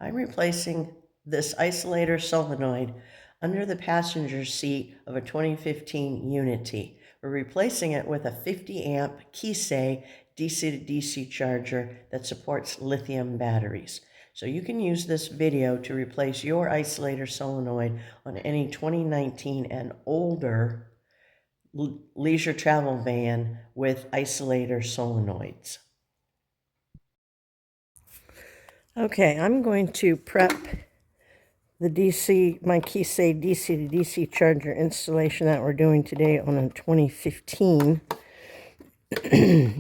I'm replacing this isolator solenoid under the passenger seat of a 2015 Unity. We're replacing it with a 50 amp Kisei DC to DC charger that supports lithium batteries. So you can use this video to replace your isolator solenoid on any 2019 and older leisure travel van with isolator solenoids. Okay, I'm going to prep the my Kisei DC to DC charger installation that we're doing today on a 2015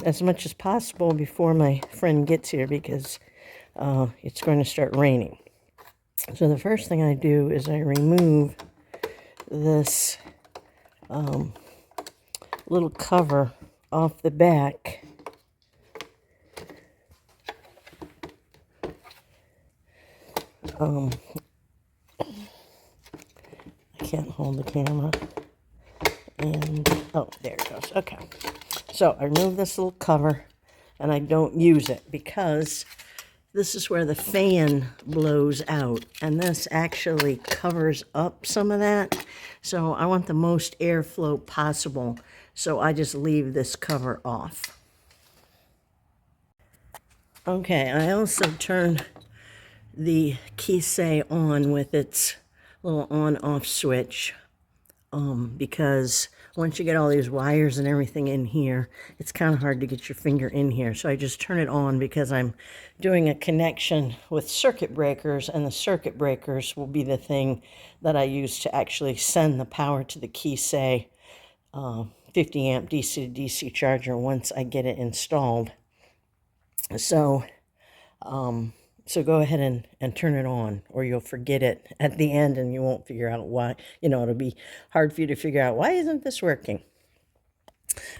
as much as possible before my friend gets here, because it's going to start raining. So the first thing I do is I remove this little cover off the back. I can't hold the camera. And, oh, there it goes. Okay. So I remove this little cover, and I don't use it because this is where the fan blows out, and this actually covers up some of that. So I want the most airflow possible, so I just leave this cover off. Okay, I also turn the Kisei on with its little on-off switch, because once you get all these wires and everything in here, it's kind of hard to get your finger in here. So I just turn it on because I'm doing a connection with circuit breakers, and the circuit breakers will be the thing that I use to actually send the power to the Kisei 50 amp DC to DC charger once I get it installed. So so go ahead and turn it on, or you'll forget it at the end and you won't figure out why. You know, it'll be hard for you to figure out, why isn't this working?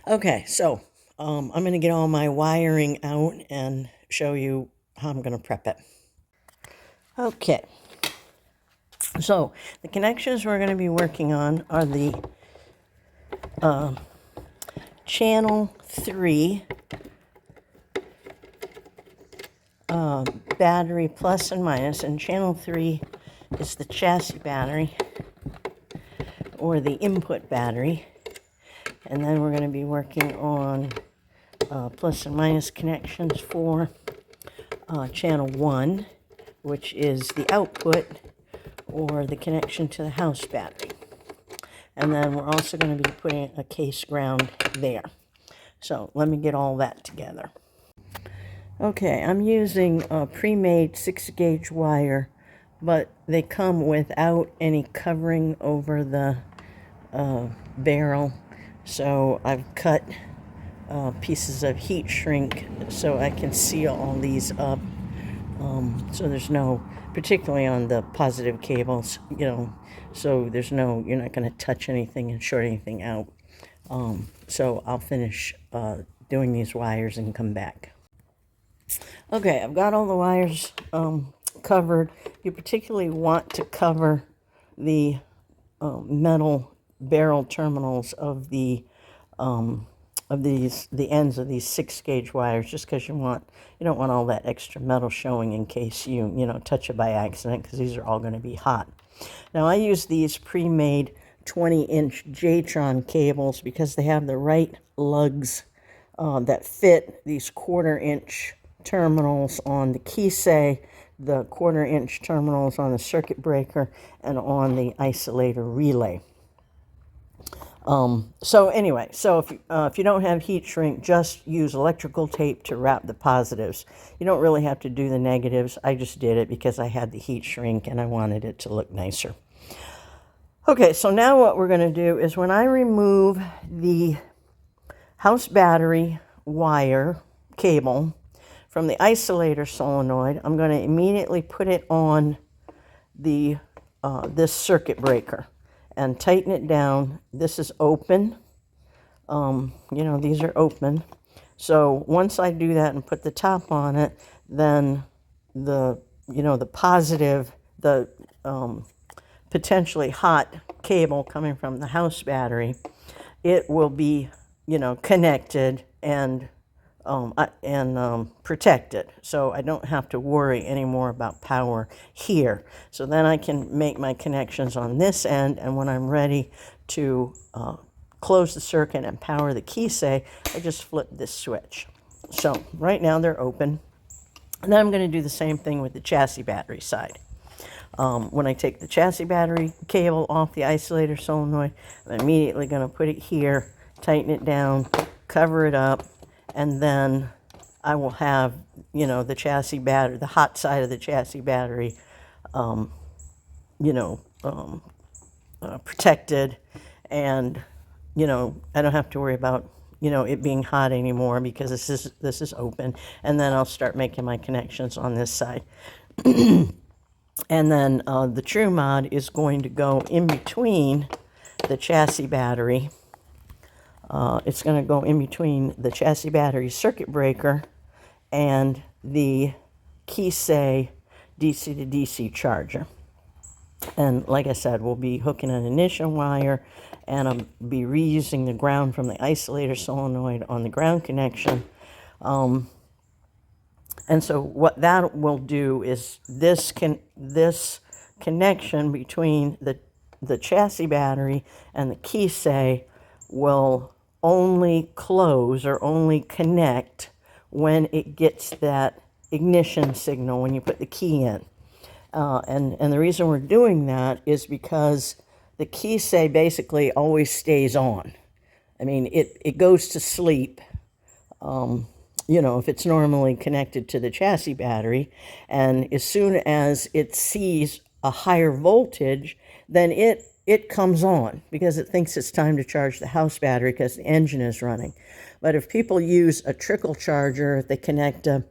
Okay, so I'm going to get all my wiring out and show you how I'm going to prep it. Okay, so the connections we're going to be working on are the channel 3 battery plus and minus, and channel 3 is the chassis battery or the input battery, and then we're going to be working on plus and minus connections for channel 1, which is the output or the connection to the house battery, and then we're also going to be putting a case ground there. So let me get all that together. Okay, I'm using a pre-made 6-gauge wire, but they come without any covering over the barrel. So I've cut pieces of heat shrink so I can seal all these up. So there's no, particularly on the positive cables, you know, so there's no, you're not going to touch anything and short anything out. So I'll finish doing these wires and come back. Okay, I've got all the wires covered. You particularly want to cover the metal barrel terminals of the ends of these 6-gauge wires, just because you don't want all that extra metal showing in case you touch it by accident, because these are all going to be hot. Now I use these pre-made 20-inch J-Tron cables because they have the right lugs that fit these 1/4-inch terminals on the Kisei, the 1/4-inch terminals on the circuit breaker, and on the isolator relay. So anyway, so if you don't have heat shrink, just use electrical tape to wrap the positives. You don't really have to do the negatives. I just did it because I had the heat shrink and I wanted it to look nicer. Okay, so now what we're going to do is, when I remove the house battery wire cable from the isolator solenoid, I'm going to immediately put it on the this circuit breaker and tighten it down. This is open. These are open. So once I do that and put the top on it, then the positive, the potentially hot cable coming from the house battery, it will be connected and protect it, so I don't have to worry anymore about power here. So then I can make my connections on this end, and when I'm ready to close the circuit and power the keysay, I just flip this switch. So right now they're open. And then I'm going to do the same thing with the chassis battery side. When I take the chassis battery cable off the isolator solenoid, I'm immediately going to put it here, tighten it down, cover it up, and then I will have, you know, the chassis battery, the hot side of the chassis battery, protected, and, you know, I don't have to worry about, you know, it being hot anymore because this is open. And then I'll start making my connections on this side. And then the true mod is going to go in between the chassis battery. It's going to go in between the chassis battery circuit breaker and the keysay DC to DC charger. And like I said, we'll be hooking an ignition wire, and I'll be reusing the ground from the isolator solenoid on the ground connection. And so what that will do is this connection between the chassis battery and the keysay will only close or only connect when it gets that ignition signal when you put the key in. And the reason we're doing that is because the keysay basically always stays on. I mean, it goes to sleep, you know, if it's normally connected to the chassis battery, and as soon as it sees a higher voltage, then it comes on because it thinks it's time to charge the house battery because the engine is running. But if people use a trickle charger, if they connect a,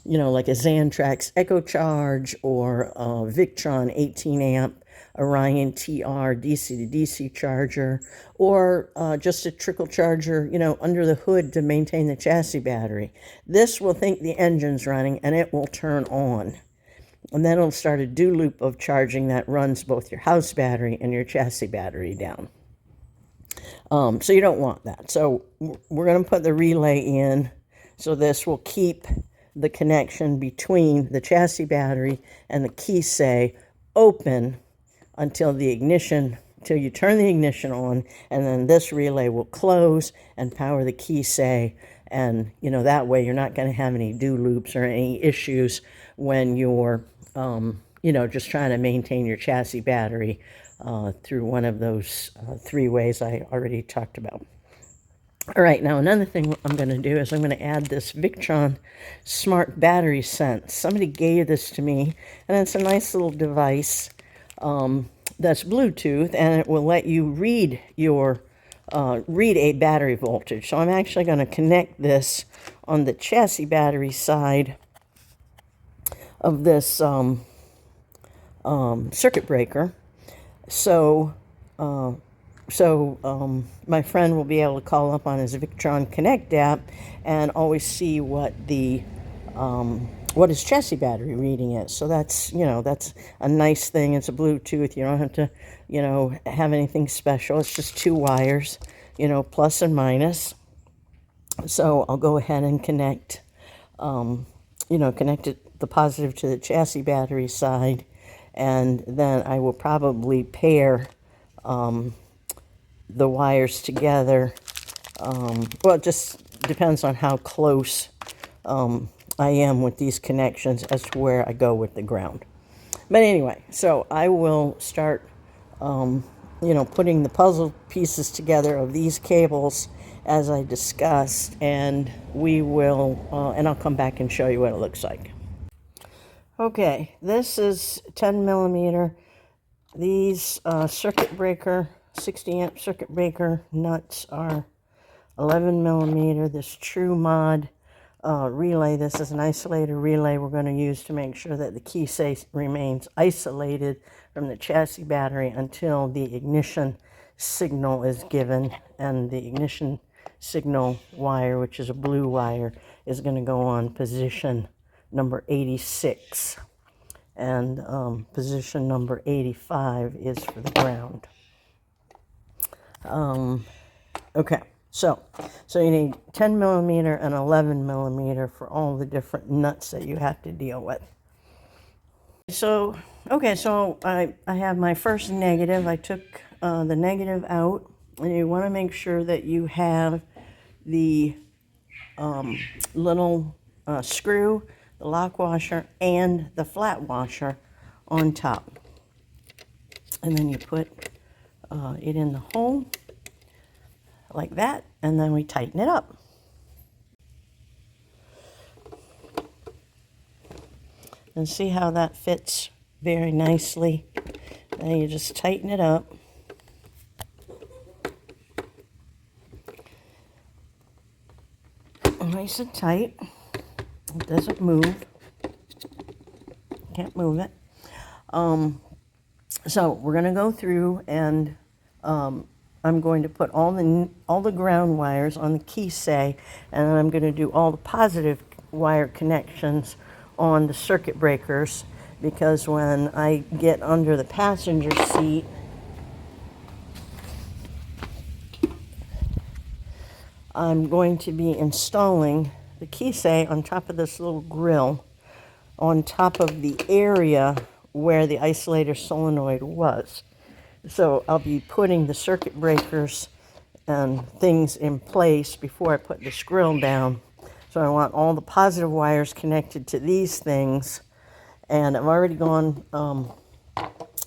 you know, like a Xantrax Echo Charge or a Victron 18 amp Orion TR DC to DC charger, or just a trickle charger, you know, under the hood to maintain the chassis battery, this will think the engine's running and it will turn on. And then it'll start a do loop of charging that runs both your house battery and your chassis battery down. So you don't want that. So we're going to put the relay in. So this will keep the connection between the chassis battery and the keysay open until the ignition, till you turn the ignition on, and then this relay will close and power the keysay. And, you know, that way you're not going to have any do loops or any issues when you're, you know, just trying to maintain your chassis battery through one of those 3 ways I already talked about. All right, now another thing I'm going to do is I'm going to add this Victron Smart Battery Sense. Somebody gave this to me, and it's a nice little device that's Bluetooth, and it will let you read your read a battery voltage. So I'm actually going to connect this on the chassis battery side of this circuit breaker. So my friend will be able to call up on his Victron Connect app and always see what the what his chassis battery reading is. So that's, you know, that's a nice thing. It's a Bluetooth. You don't have to, you know, have anything special. It's just 2 wires, you know, plus and minus. So I'll go ahead and connect, you know, connect the positive to the chassis battery side, and then I will probably pair the wires together. Well, it just depends on how close I am with these connections as to where I go with the ground. But anyway, so I will start, you know, putting the puzzle pieces together of these cables as I discussed, and we will, and I'll come back and show you what it looks like. Okay, this is 10 millimeter. These circuit breaker, 60 amp circuit breaker nuts are 11 millimeter. This True Mod relay, this is an isolator relay we're going to use to make sure that the keysay remains isolated from the chassis battery until the ignition signal is given, and the ignition signal wire, which is a blue wire, is going to go on position number 86, and position number 85 is for the ground. Okay, So you need 10 millimeter and 11 millimeter for all the different nuts that you have to deal with. So, okay, so I have my first negative. I took the negative out, and you want to make sure that you have the little screw, the lock washer, and the flat washer on top. And then you put it in the hole like that, and then we tighten it up. And see how that fits very nicely. Then you just tighten it up. Nice and tight. It doesn't move. Can't move it. So we're going to go through, and I'm going to put all the ground wires on the keysay, and I'm going to do all the positive wire connections on the circuit breakers, because when I get under the passenger seat, I'm going to be installing the keysay on top of this little grill, on top of the area where the isolator solenoid was. So I'll be putting the circuit breakers and things in place before I put this grill down. So I want all the positive wires connected to these things, and I've already gone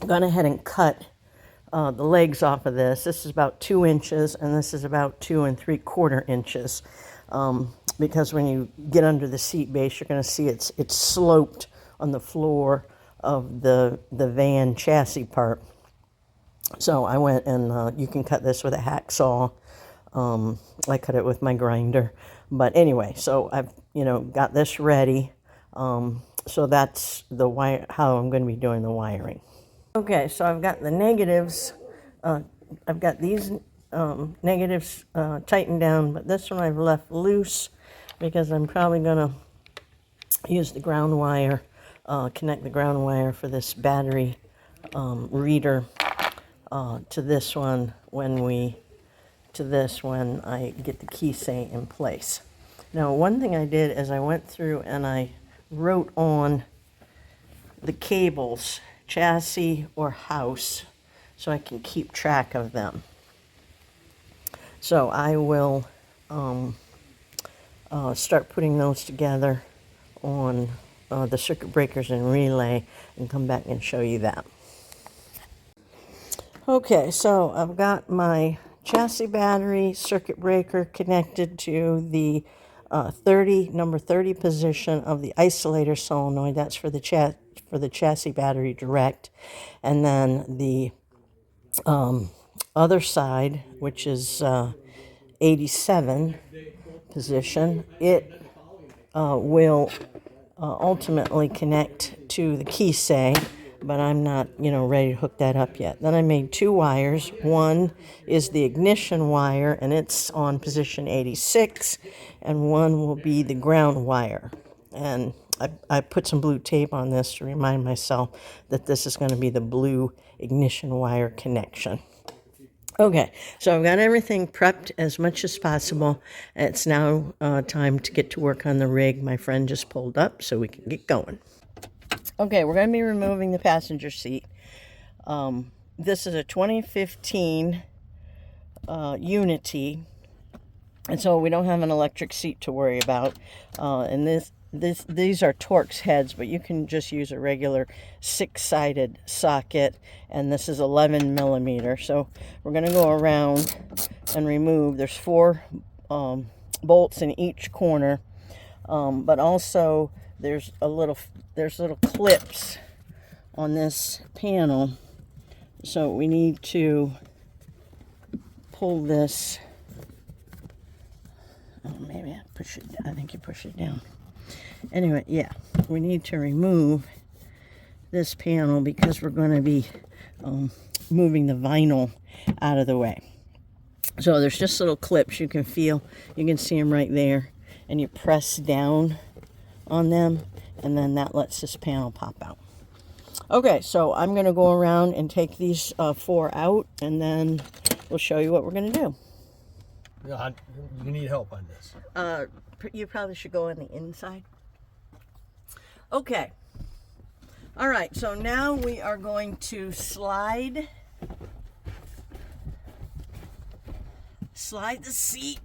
ahead and cut the legs off of this. This is about 2 inches, and this is about 2 3/4 inches. Because when you get under the seat base, you're going to see it's sloped on the floor of the van chassis part. So I went and you can cut this with a hacksaw. I cut it with my grinder. But anyway, so I've got this ready. So that's the wire, how I'm going to be doing the wiring. Okay, so I've got the negatives. I've got these negatives tightened down, but this one I've left loose because I'm probably going to use the ground wire, connect the ground wire for this battery reader to this one when I get the keysay in place. Now, one thing I did is I went through and I wrote on the cables, chassis or house, so I can keep track of them. So I will start putting those together on the circuit breakers and relay and come back and show you that. Okay, so I've got my chassis battery circuit breaker connected to the number 30 position of the isolator solenoid. That's for the chassis battery direct. And then the other side, which is 87 position, it will ultimately connect to the keysay, but I'm not, ready to hook that up yet. Then I made 2 wires. One is the ignition wire, and it's on position 86, and one will be the ground wire. And I put some blue tape on this to remind myself that this is going to be the blue ignition wire connection. Okay, so I've got everything prepped as much as possible. It's now time to get to work on the rig. My friend just pulled up, so we can get going. Okay, we're going to be removing the passenger seat. This is a 2015 Unity, and so we don't have an electric seat to worry about. And these are Torx heads, but you can just use a regular 6-sided socket, and this is 11 millimeter. So we're going to go around and remove. There's 4 bolts in each corner, but also there's little clips on this panel, so we need to pull this. Oh, maybe I push it. I think you push it down. Anyway, yeah, we need to remove this panel because we're going to be moving the vinyl out of the way. So there's just little clips you can feel. You can see them right there, and you press down on them, and then that lets this panel pop out. Okay, so I'm going to go around and take these 4 out, and then we'll show you what we're going to do. Yeah, you need help on this. You probably should go on the inside. Okay. All right, so now we are going to slide the seat.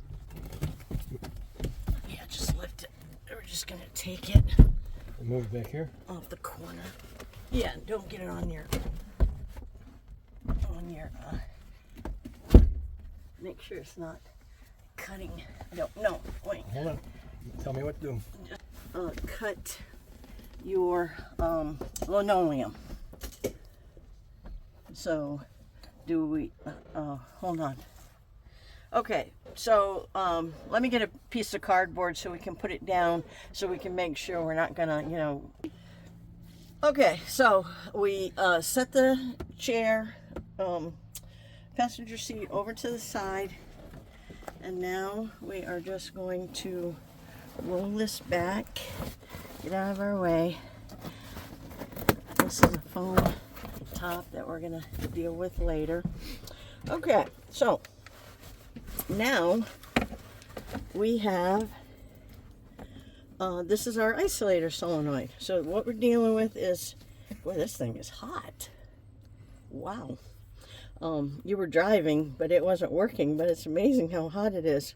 Yeah, just lift it. We're just gonna take it. Move it back here. Off the corner. Yeah, don't get it on your make sure it's not cutting. No, wait. Hold on. Tell me what to do. Cut your linoleum. So, do we, hold on. Okay, so let me get a piece of cardboard so we can put it down so we can make sure we're not gonna, you know. Okay, so we set the chair, passenger seat over to the side, and now we are just going to roll this back, get out of our way. This is a foam top that we're gonna deal with later. Okay, so now we have, this is our isolator solenoid. So what we're dealing with is, boy, this thing is hot. Wow. You were driving, but it wasn't working, but it's amazing how hot it is.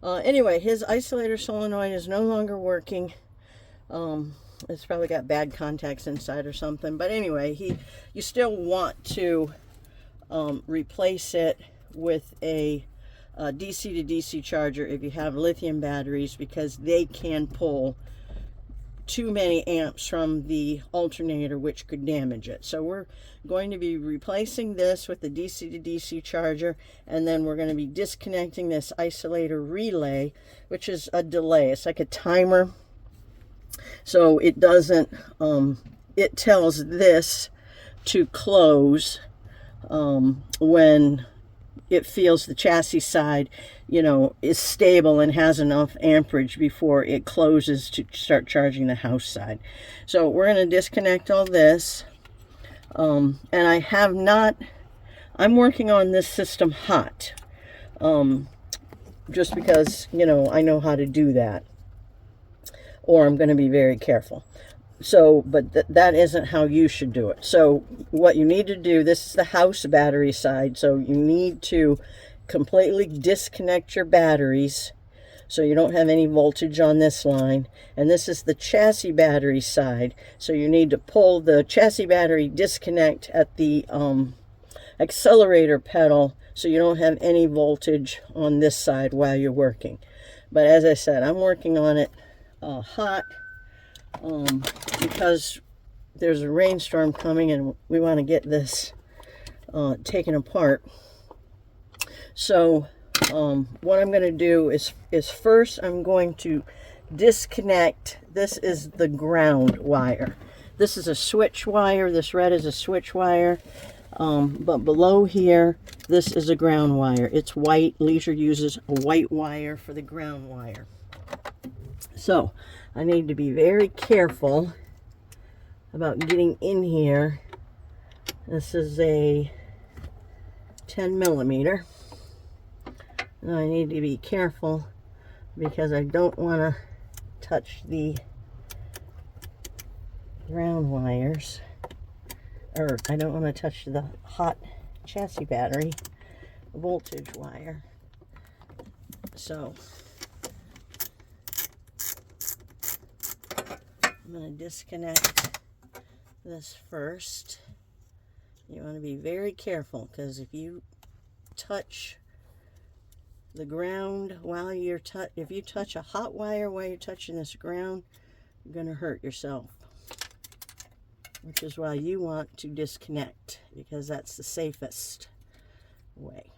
Anyway, his isolator solenoid is no longer working. It's probably got bad contacts inside or something. But anyway, you still want to replace it with a DC to DC charger if you have lithium batteries, because they can pull too many amps from the alternator, which could damage it. So we're going to be replacing this with the DC to DC charger, and then we're going to be disconnecting this isolator relay, which is a delay. It's like a timer. So it doesn't, it tells this to close when it feels the chassis side, you know, is stable and has enough amperage before it closes to start charging the house side. So we're going to disconnect all this. And I have not, I'm working on this system hot. Just because, you know, I know how to do that. Or I'm going to be very careful. So, but that isn't how you should do it. So what you need to do, this is the house battery side, so you need to completely disconnect your batteries so you don't have any voltage on this line. And this is the chassis battery side, so you need to pull the chassis battery disconnect at the accelerator pedal so you don't have any voltage on this side while you're working. But as I said, I'm working on it hot. Because there's a rainstorm coming and we want to get this taken apart. So what I'm going to do is first I'm going to disconnect. This is the ground wire. This is a switch wire. This red is a switch wire. But below here, this is a ground wire. It's white. Leisure uses a white wire for the ground wire. So I need to be very careful about getting in here. This is a 10 millimeter. And I need to be careful because I don't want to touch the ground wires. Or I don't want to touch the hot chassis battery voltage wire. So I'm going to disconnect this first. You want to be very careful, because if you touch the ground while you're if you touch a hot wire while you're touching this ground, you're going to hurt yourself. Which is why you want to disconnect, because that's the safest way.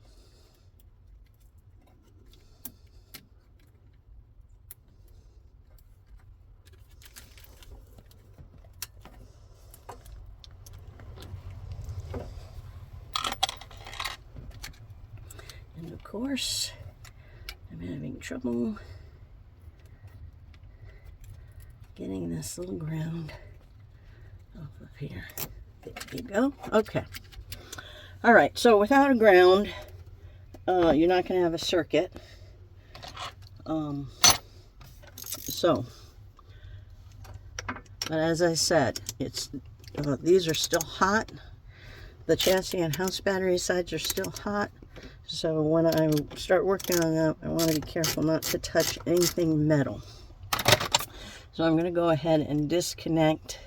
And of course, I'm having trouble getting this little ground off of here. There you go. Okay. All right. So without a ground, you're not going to have a circuit. But as I said, these are still hot. The chassis and house battery sides are still hot. So when I start working on that, I want to be careful not to touch anything metal. So I'm going to go ahead and disconnect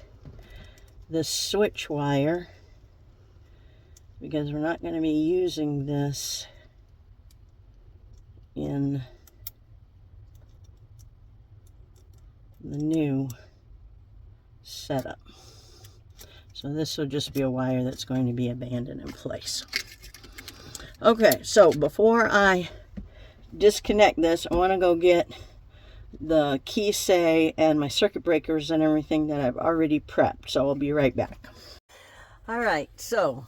this switch wire, because we're not going to be using this in the new setup. So this will just be a wire that's going to be abandoned in place. Okay, so before I disconnect this, I want to go get the key say and my circuit breakers and everything that I've already prepped. So I'll be right back. All right, so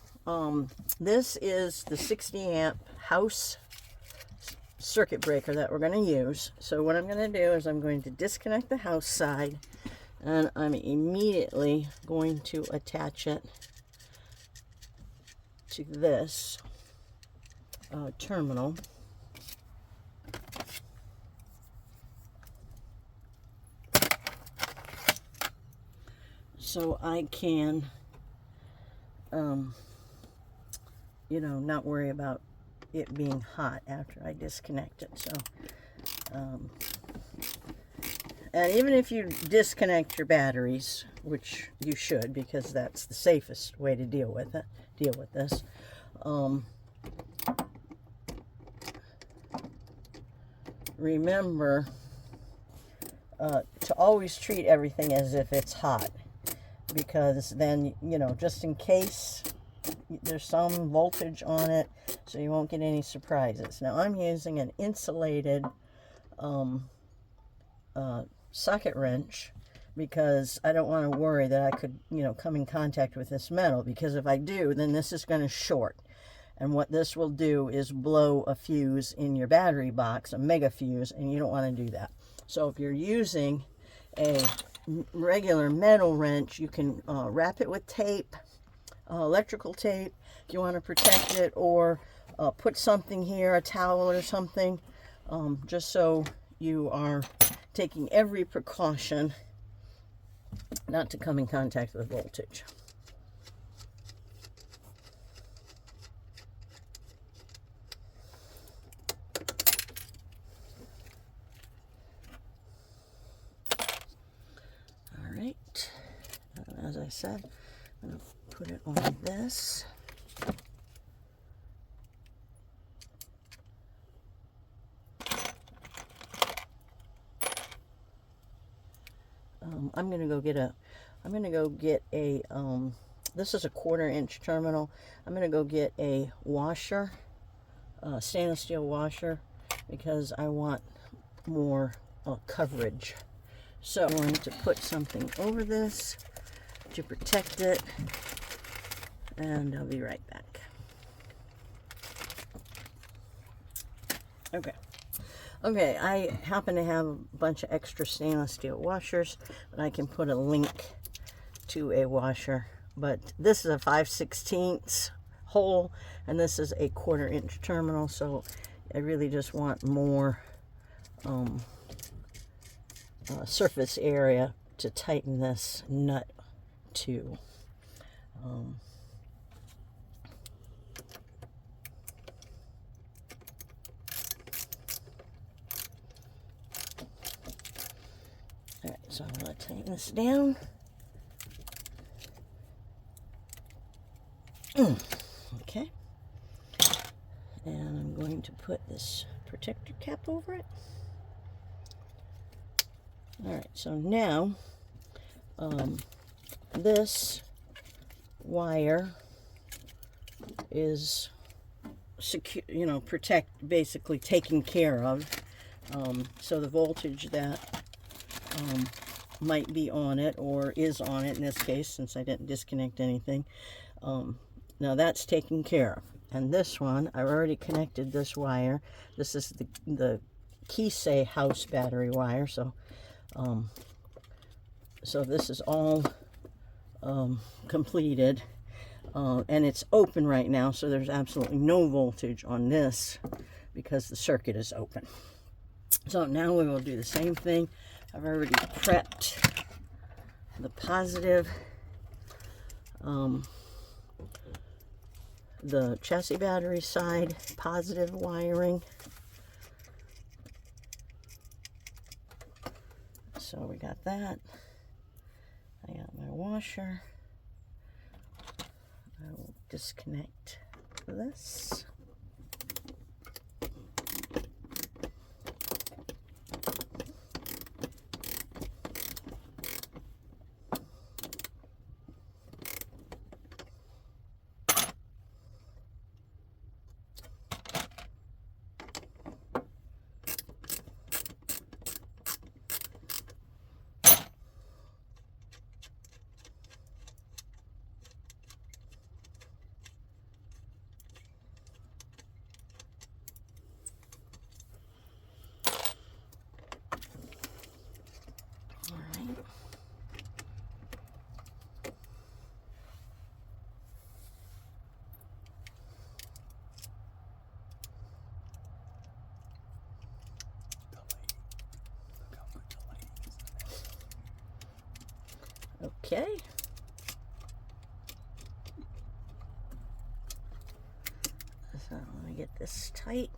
this is the 60 amp house circuit breaker that we're going to use. So what I'm going to do is I'm going to disconnect the house side, and I'm immediately going to attach it to this terminal. So I can, you know, not worry about it being hot after I disconnect it. So, and even if you disconnect your batteries, which you should, because that's the safest way to deal with this. Remember to always treat everything as if it's hot, because then, you know, just in case there's some voltage on it, so you won't get any surprises. Now I'm using an insulated socket wrench, because I don't want to worry that I could, you know, come in contact with this metal, because if I do, then this is going to short. And what this will do is blow a fuse in your battery box, a mega fuse, and you don't want to do that. So if you're using a regular metal wrench, you can wrap it with tape, electrical tape, if you want to protect it, or put something here, a towel or something, just so you are taking every precaution not to come in contact with voltage. All right, as I said, I'm going to put it on this. I'm going to go get a, this is a 1/4 inch terminal. I'm going to go get a washer, stainless steel washer, because I want more coverage. So I'm going to put something over this to protect it, and I'll be right back. Okay, I happen to have a bunch of extra stainless steel washers, but I can put a link to a washer. But this is a 5/16 hole, and this is a 1/4 inch terminal, so I really just want more surface area to tighten this nut to. Alright, so I'm going to tighten this down. Okay. And I'm going to put this protector cap over it. Alright, so now this wire is secure, you know, basically taken care of. So the voltage that might be on it, or is on it in this case, since I didn't disconnect anything, now that's taken care of. And this one, I've already connected this wire. This is the Keysay house battery wire, so this is all completed, and it's open right now, so there's absolutely no voltage on this because the circuit is open. So now we will do the same thing. I've already prepped the positive, the chassis battery side, positive wiring. So we got that. I got my washer. I will disconnect this. Okay. So let me get this tight.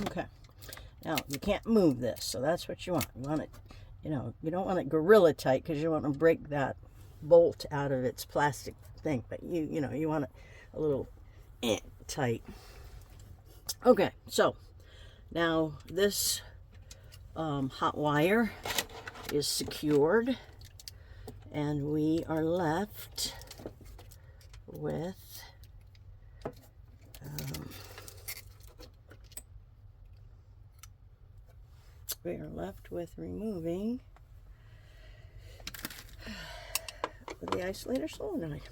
Okay, now you can't move this, so that's what you want. You want it, you know, you don't want it gorilla tight because you want to break that bolt out of its plastic thing, but you know, you want it a little tight. Okay, so now this hot wire is secured, and we are left with removing the isolator solenoid.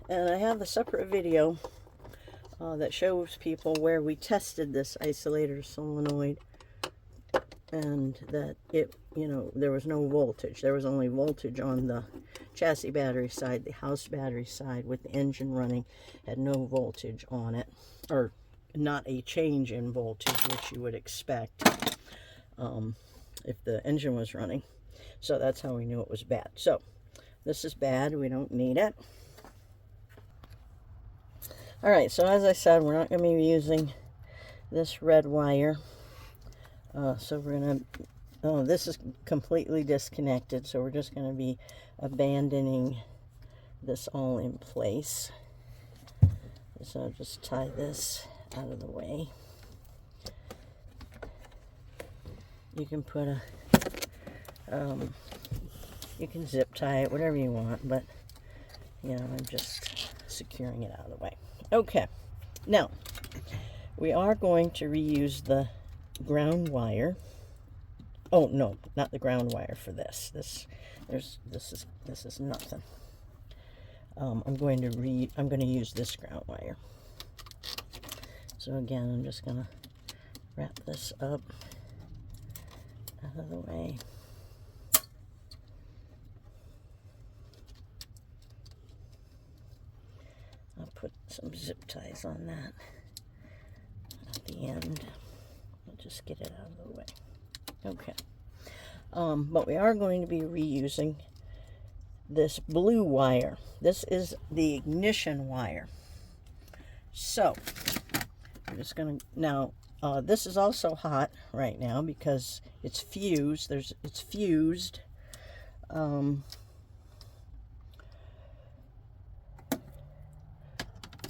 And I have a separate video that shows people where we tested this isolator solenoid, and that it, you know, there was no voltage. There was only voltage on the chassis battery side. The house battery side with the engine running had no voltage on it, or not a change in voltage, which you would expect if the engine was running. So that's how we knew it was bad. So this is bad. We don't need it. All right, so as I said, we're not going to be using this red wire. So we're going to, this is completely disconnected, so we're just going to be abandoning this all in place. So I'll just tie this out of the way. You can put a, you can zip tie it, whatever you want, but, you know, I'm just securing it out of the way. Okay, now, we are going to reuse the ground wire. Oh, no, not the ground wire for this. This is nothing. I'm going to use this ground wire. So again, I'm just going to wrap this up out of the way. I'll put some zip ties on that at the end. I'll just get it out of the way. Okay. But we are going to be reusing this blue wire. This is the ignition wire. So I'm just going to, now this is also hot right now because it's fused. It's fused.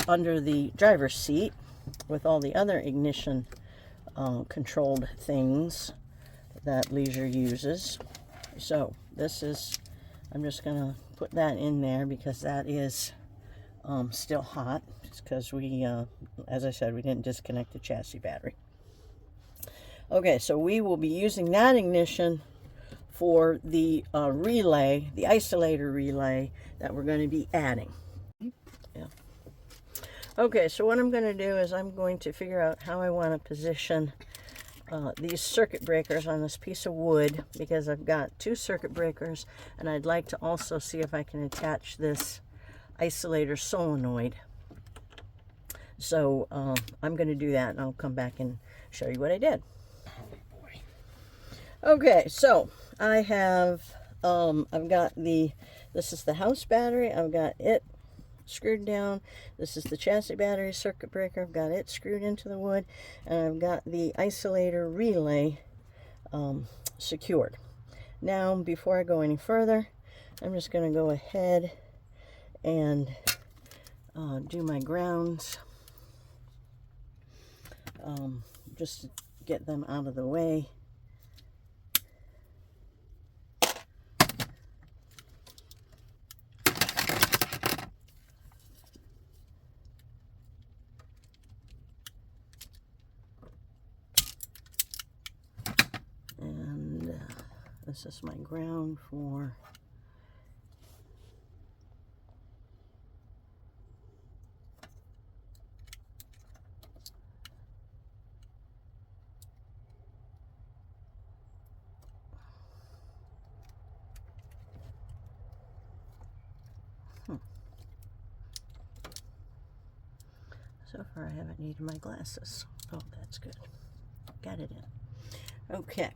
Under the driver's seat with all the other ignition controlled things that Leisure uses. So this is, I'm just going to put that in there because that is still hot, because we, as I said, we didn't disconnect the chassis battery. Okay, so we will be using that ignition for the relay, the isolator relay that we're going to be adding. Yeah. Okay, so what I'm going to do is I'm going to figure out how I want to position these circuit breakers on this piece of wood, because I've got 2 circuit breakers, and I'd like to also see if I can attach this isolator solenoid. So I'm going to do that, and I'll come back and show you what I did. Oh boy. Okay, so I have, I've got this is the house battery. I've got it screwed down. This is the chassis battery circuit breaker. I've got it screwed into the wood, and I've got the isolator relay secured. Now, before I go any further, I'm just going to go ahead and do my grounds, just to get them out of the way. And this is my ground for So far, I haven't needed my glasses. Oh, that's good. Got it in. Okay.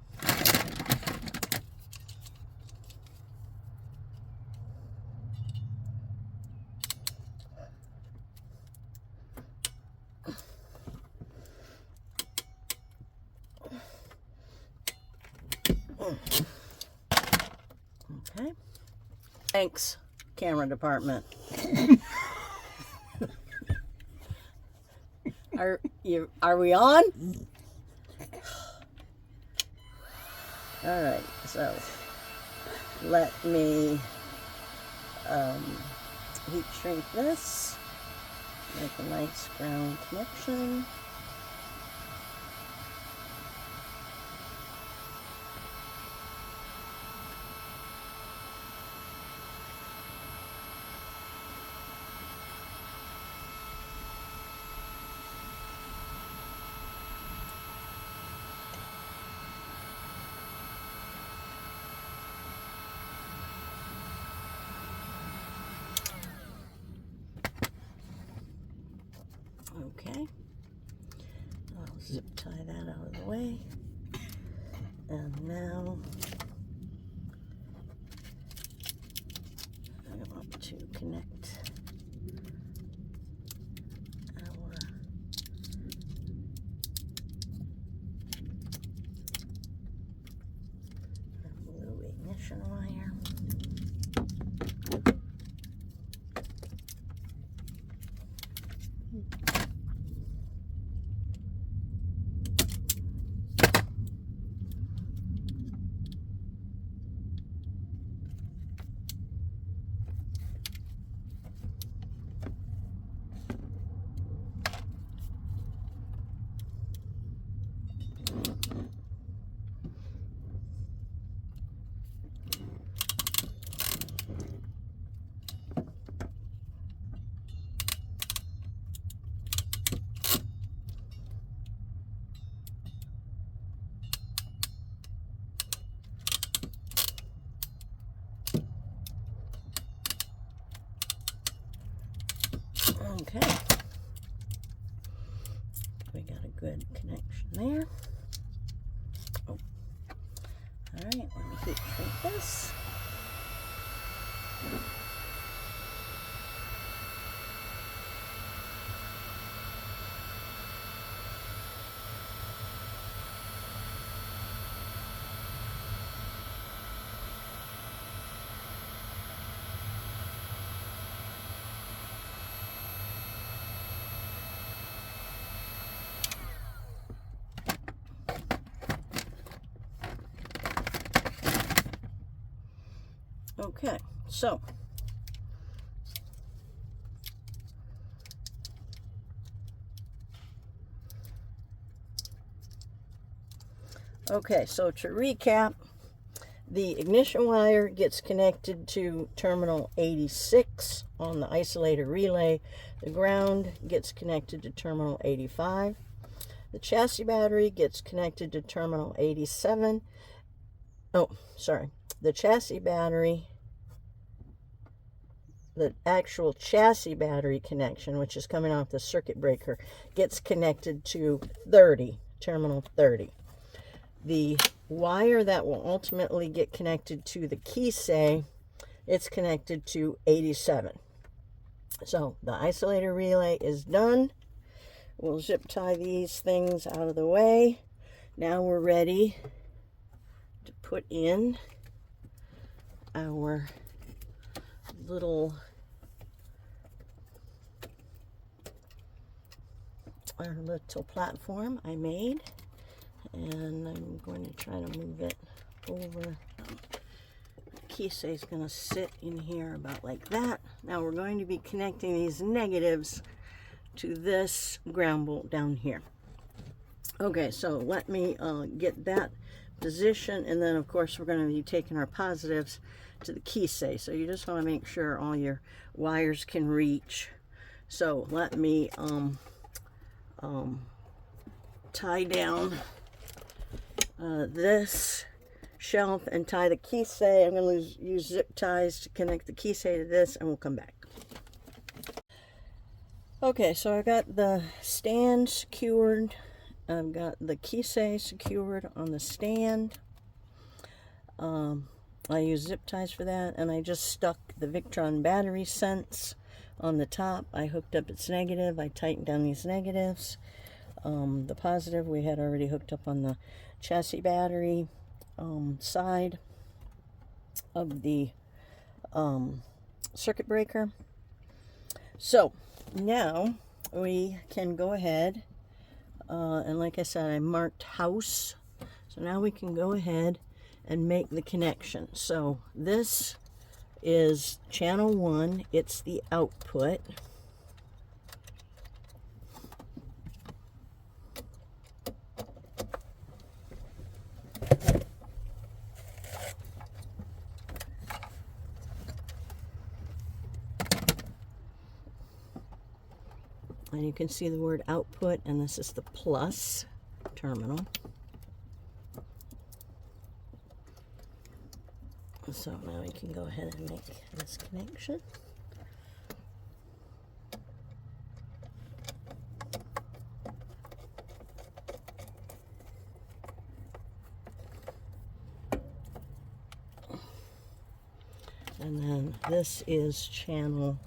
Okay. Thanks, camera department. Are we on? All right, so let me heat shrink this, make a nice ground connection. Okay, I'll zip tie that out of the way, and now I want to connect our blue ignition wire. Okay, we got a good connection there. Oh. All right, let me heat shrink this. Okay, so to recap, The ignition wire gets connected to terminal 86 on the isolator relay. The ground gets connected to terminal 85. The chassis battery gets connected to terminal 87. Oh, sorry. The chassis battery, the actual chassis battery connection, which is coming off the circuit breaker, gets connected to 30, terminal 30. The wire that will ultimately get connected to the keysay, it's connected to 87. So the isolator relay is done. We'll zip tie these things out of the way. Now we're ready to put in our little platform I made, and I'm going to try to move it over. The keysay is going to sit in here about like that. Now we're going to be connecting these negatives to this ground bolt down here. Okay, so let me get that position, and then of course we're going to be taking our positives to the keysay. So you just want to make sure all your wires can reach. So let me tie down this shelf and tie the keysay. I'm going to use zip ties to connect the keysay to this, and we'll come back. Okay, so I got the stand secured. I've got the keysay secured on the stand. I use zip ties for that, and I just stuck the Victron battery sense on the top. I hooked up its negative. I tightened down these negatives. The positive we had already hooked up on the chassis battery side of the circuit breaker. So now we can go ahead and like I said, I marked house. So now we can go ahead and make the connection. So this is channel 1. It's the output. And you can see the word output, and this is the plus terminal. So now we can go ahead and make this connection. And then this is channel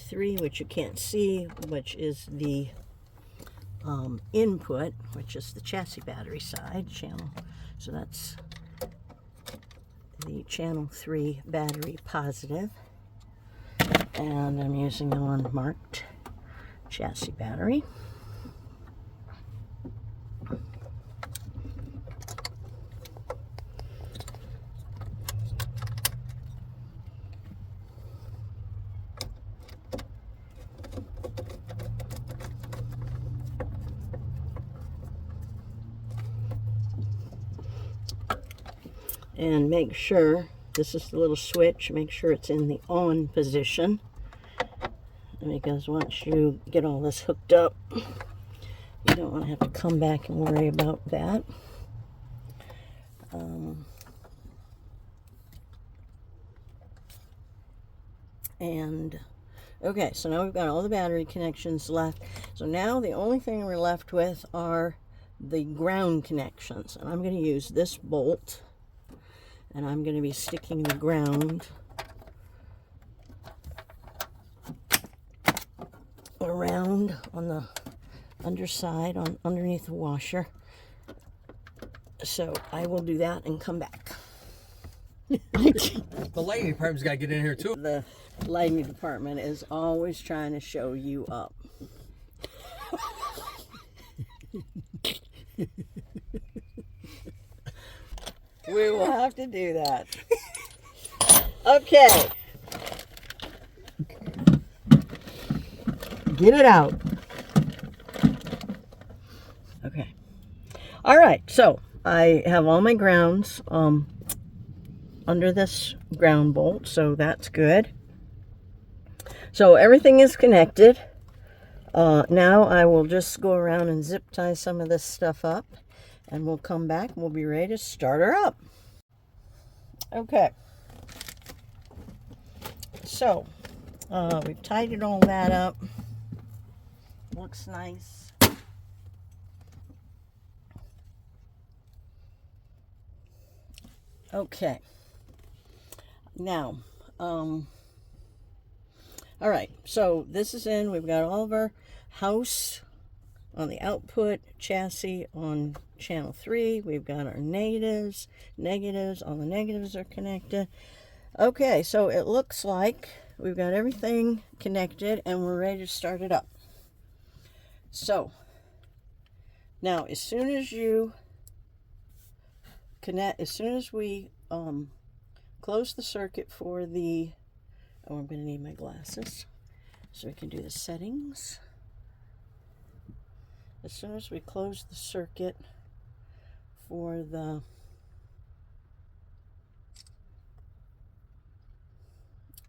3, which you can't see, which is the input, which is the chassis battery side channel. So that's the channel 3 battery positive, and I'm using the one marked chassis battery. And make sure, this is the little switch, make sure it's in the on position, because once you get all this hooked up, you don't want to have to come back and worry about that. Okay, so now we've got all the battery connections left. So now the only thing we're left with are the ground connections, and I'm going to use this bolt. And I'm going to be sticking the ground around on the underside, underneath the washer. So I will do that and come back. The lighting department's got to get in here too. The lighting department is always trying to show you up. We will have to do that. Okay. Get it out. Okay. All right. So I have all my grounds under this ground bolt, so that's good. So everything is connected. Now I will just go around and zip tie some of this stuff up, and we'll come back and we'll be ready to start her up. Okay. So, we've tidied all that up. Looks nice. Okay. Now, all right, so this is in. We've got all of our house on the output, chassis on channel 3. We've got our negatives. All the negatives are connected. Okay, so it looks like we've got everything connected and we're ready to start it up. So, now as soon as you connect, as soon as we close the circuit for the, oh, I'm going to need my glasses so we can do the settings. As soon as we close the circuit for the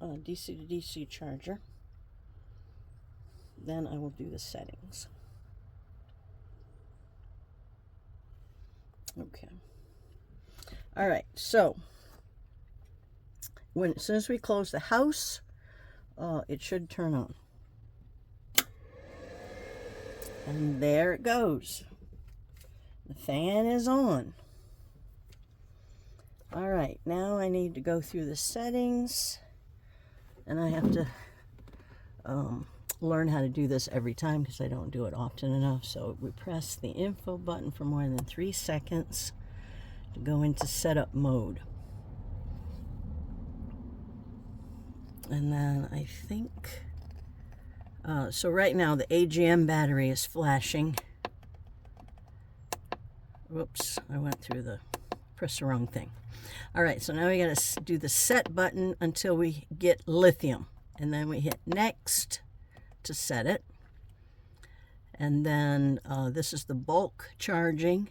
DC to DC charger, then I will do the settings. Okay. All right, so as soon as we close the house, it should turn on. And there it goes. The fan is on. All right, now I need to go through the settings, and I have to learn how to do this every time because I don't do it often enough. So we press the info button for more than 3 seconds to go into setup mode. And then I think, so right now the AGM battery is flashing. Whoops, I went through press the wrong thing. All right, so now we got to do the set button until we get lithium. And then we hit next to set it. And then this is the bulk charging.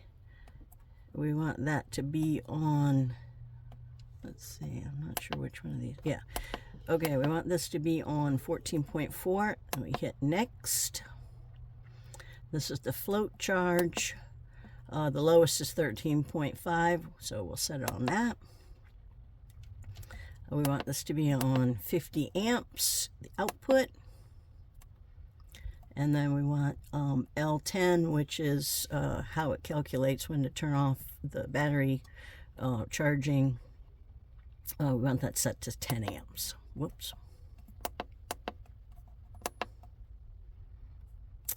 We want that to be on, let's see, I'm not sure which one of these. Yeah. Okay, we want this to be on 14.4, and we hit next. This is the float charge. The lowest is 13.5, so we'll set it on that. We want this to be on 50 amps, the output. And then we want L10, which is how it calculates when to turn off the battery charging. We want that set to 10 amps. Whoops.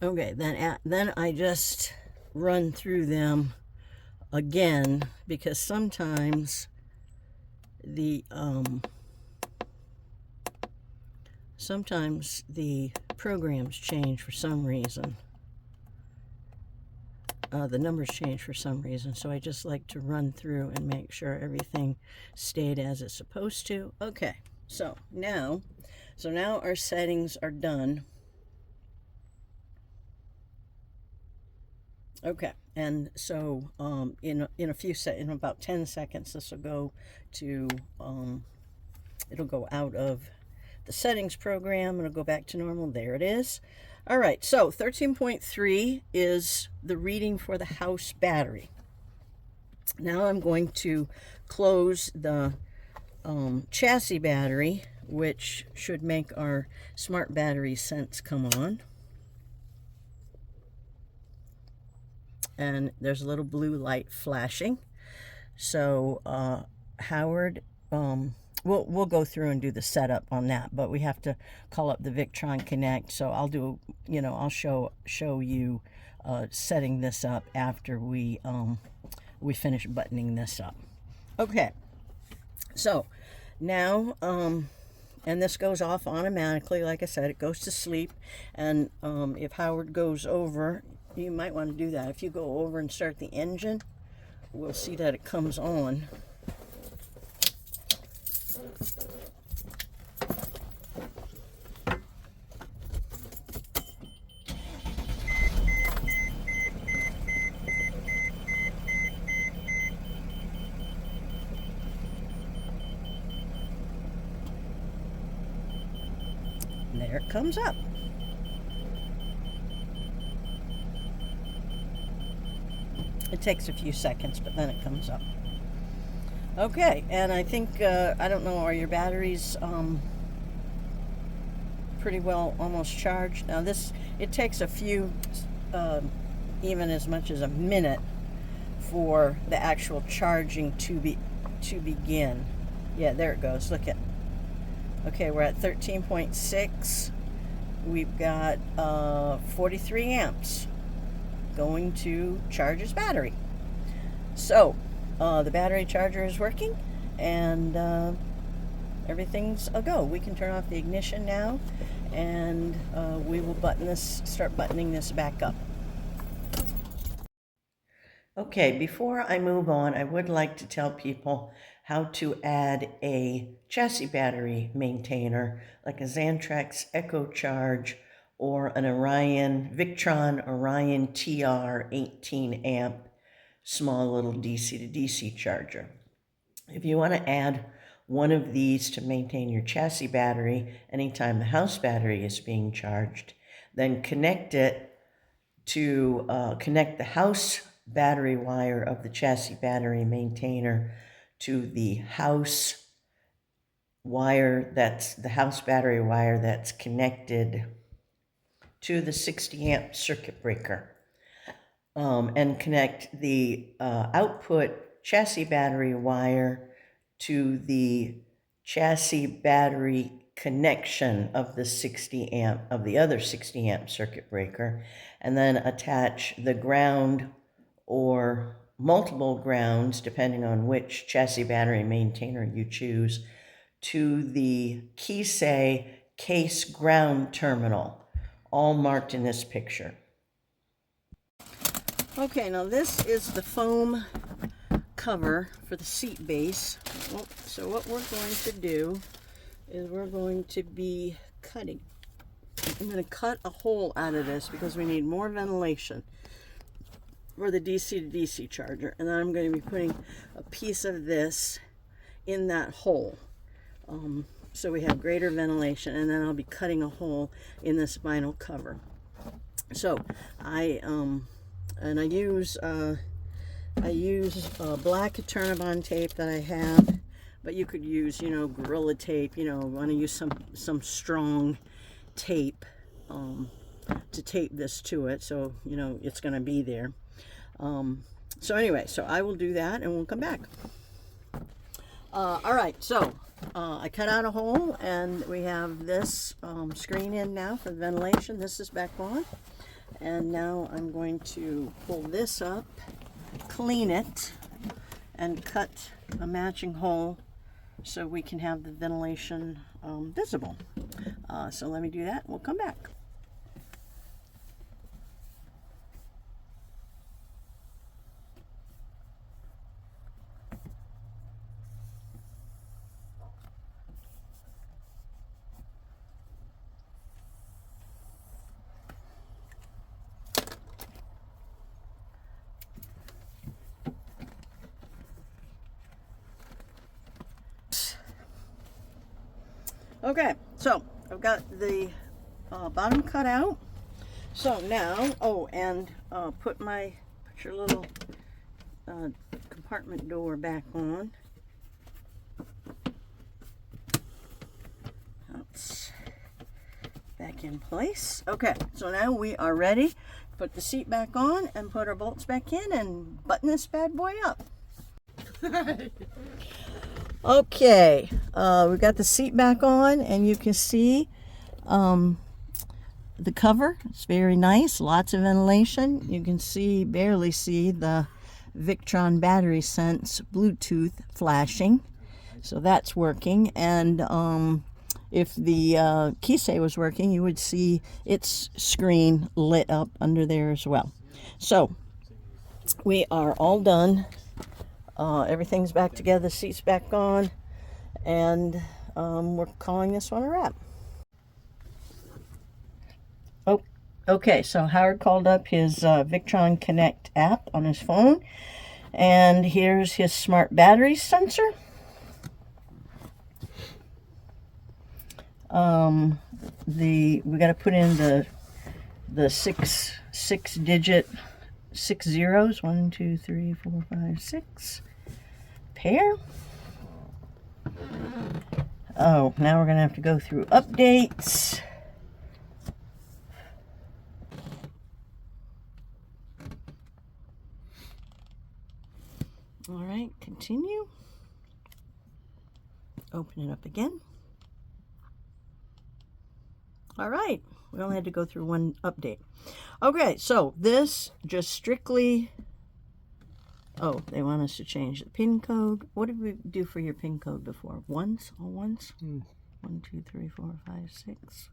Okay, then I just run through them again because sometimes the programs change for some reason. The numbers change for some reason, so I just like to run through and make sure everything stayed as it's supposed to. Okay, so now our settings are done. Okay, and so in about 10 seconds, this will go to it'll go out of the settings program. It'll go back to normal. There it is. All right, so 13.3 is the reading for the house battery. Now I'm going to close the chassis battery, which should make our smart battery sense come on. And there's a little blue light flashing. So Howard, we'll go through and do the setup on that, but we have to call up the Victron Connect. So I'll do, I'll show you setting this up after we finish buttoning this up. Okay, so now and this goes off automatically. Like I said, it goes to sleep, and if Howard goes over, you might want to do that. If you go over and start the engine, we'll see that it comes on. there it comes up. It takes a few seconds, but then it comes up. Okay, and I think, I don't know, are your batteries pretty well almost charged? Now this, it takes a few, even as much as a minute for the actual charging to begin. Yeah, there it goes, look at. Okay, we're at 13.6. We've got 43 amps going to charge his battery. So the battery charger is working, and everyth's a go. We can turn off the ignition now, and we will start buttoning this back up. Okay, before I move on, I would like to tell people how to add a chassis battery maintainer, like a Xantrex Echo Charge or an Victron Orion TR 18 amp small little DC to DC charger. If you want to add one of these to maintain your chassis battery anytime the house battery is being charged, then connect the house battery wire of the chassis battery maintainer to the house wire, that's the house battery wire that's connected to the 60 amp circuit breaker, and connect the output chassis battery wire to the chassis battery connection of the other 60 amp circuit breaker, and then attach the ground or multiple grounds, depending on which chassis battery maintainer you choose, to the Keysay case ground terminal, all marked in this picture. Okay, now this is the foam cover for the seat base. Well, so what we're going to do is we're going to be cutting. I'm going to cut a hole out of this because we need more ventilation for the DC to DC charger, and then I'm going to be putting a piece of this in that hole, so we have greater ventilation, and then I'll be cutting a hole in this vinyl cover. So I use black Turnabond tape that I have, but you could use, Gorilla Tape. Want to use some strong tape to tape this to it, so it's going to be there. So anyway, so I will do that and we'll come back. All right, so I cut out a hole, and we have this screen in now for the ventilation. This is back on, and now I'm going to pull this up, clean it, and cut a matching hole so we can have the ventilation visible. So let me do that and we'll come back. Okay, so I've got the bottom cut out. So now, put your little compartment door back on. That's back in place. Okay, so now we are ready. Put the seat back on and put our bolts back in and button this bad boy up. Okay, we've got the seat back on, and you can see the cover. It's very nice, lots of ventilation. You can barely see the Victron battery sense Bluetooth flashing, so that's working. And if the Keysay was working, you would see its screen lit up under there as well. So we are all done. Everything's back together, the seat's back on, and we're calling this one a wrap. Oh, okay, so Howard called up his Victron Connect app on his phone, and here's his smart battery sensor. we got to put in the six digit 6 zeros. 1, 2, 3, 4, 5, 6 pair. Oh, now we're gonna have to go through updates. All right, continue. Open it up again. All right, we only had to go through one update. Okay, so this just strictly, oh, they want us to change the pin code. What did we do for your pin code before? Ones? All ones? 1, 2, 3, 4, 5, 6.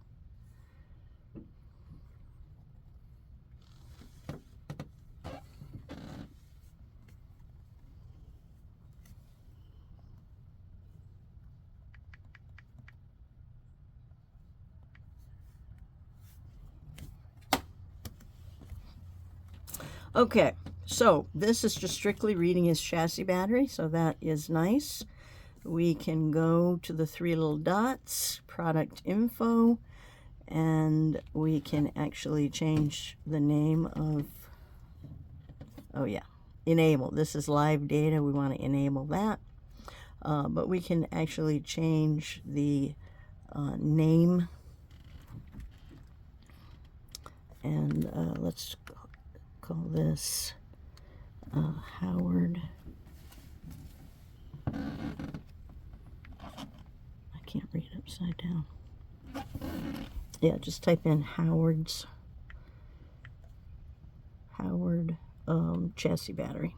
Okay, so this is just strictly reading his chassis battery, so that is nice. We can go to the 3 little dots, product info, and we can actually change the name of, oh yeah, enable. This is live data, we want to enable that. But we can actually change the name, and let's call this Howard. I can't read upside down. Yeah, just type in Howard chassis battery.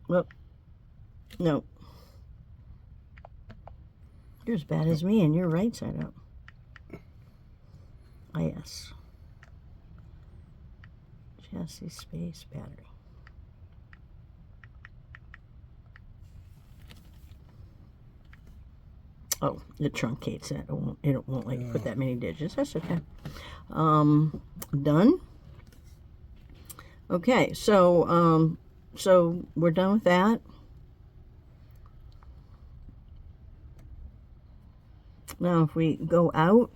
Well, no. You're as bad as me and you're right side up. Yes. Chassis space battery. Oh, it truncates it. It won't let you put that many digits. That's okay. Done. Okay, so we're done with that. Now, if we go out,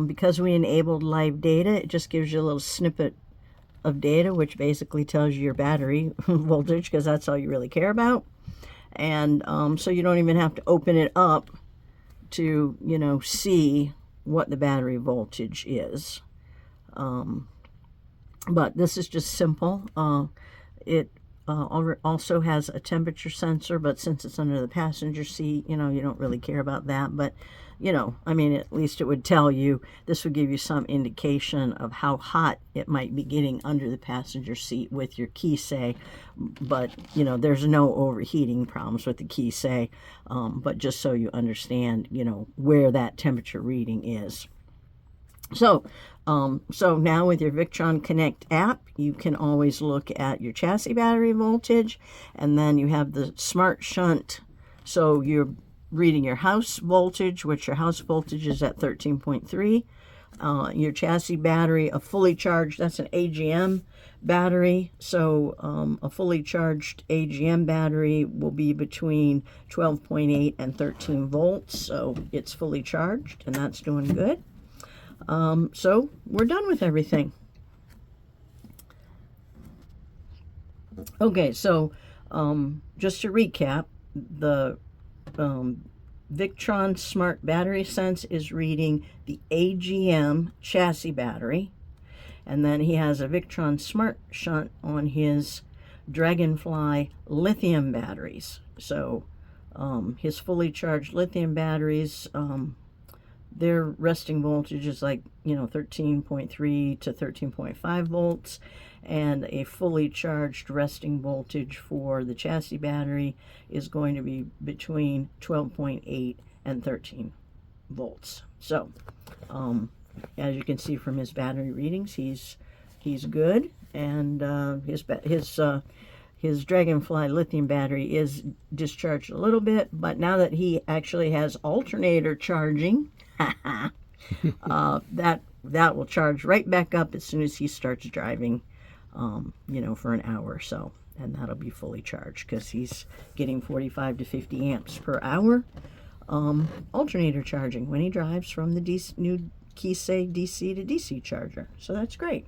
because we enabled live data, it just gives you a little snippet of data, which basically tells you your battery voltage, because that's all you really care about. And so you don't even have to open it up to, you know, see what the battery voltage is. But this is just simple. It also has a temperature sensor, but since it's under the passenger seat, you know, you don't really care about that. But, you know, I mean, at least it would tell you, this would give you some indication of how hot it might be getting under the passenger seat with your Keysay. But, you know, there's no overheating problems with the Keysay. But just so you understand, you know, where that temperature reading is. So now with your Victron Connect app, you can always look at your chassis battery voltage, and then you have the smart shunt. So you're reading your house voltage, which your house voltage is at 13.3. Your chassis battery, a fully charged, that's an AGM battery. So a fully charged AGM battery will be between 12.8 and 13 volts. So it's fully charged, and that's doing good. So we're done with everything. Okay, so just to recap, the Victron Smart Battery Sense is reading the AGM chassis battery, and then he has a Victron Smart Shunt on his Dragonfly lithium batteries. So his fully charged lithium batteries, their resting voltage is like, you know, 13.3 to 13.5 volts, and a fully charged resting voltage for the chassis battery is going to be between 12.8 and 13 volts. So, as you can see from his battery readings, he's good, and his Dragonfly lithium battery is discharged a little bit, but now that he actually has alternator charging, that will charge right back up as soon as he starts driving, you know, for an hour or so. and that'll be fully charged because he's getting 45 to 50 amps per hour. Alternator charging when he drives from the new Keysay DC to DC charger. So that's great.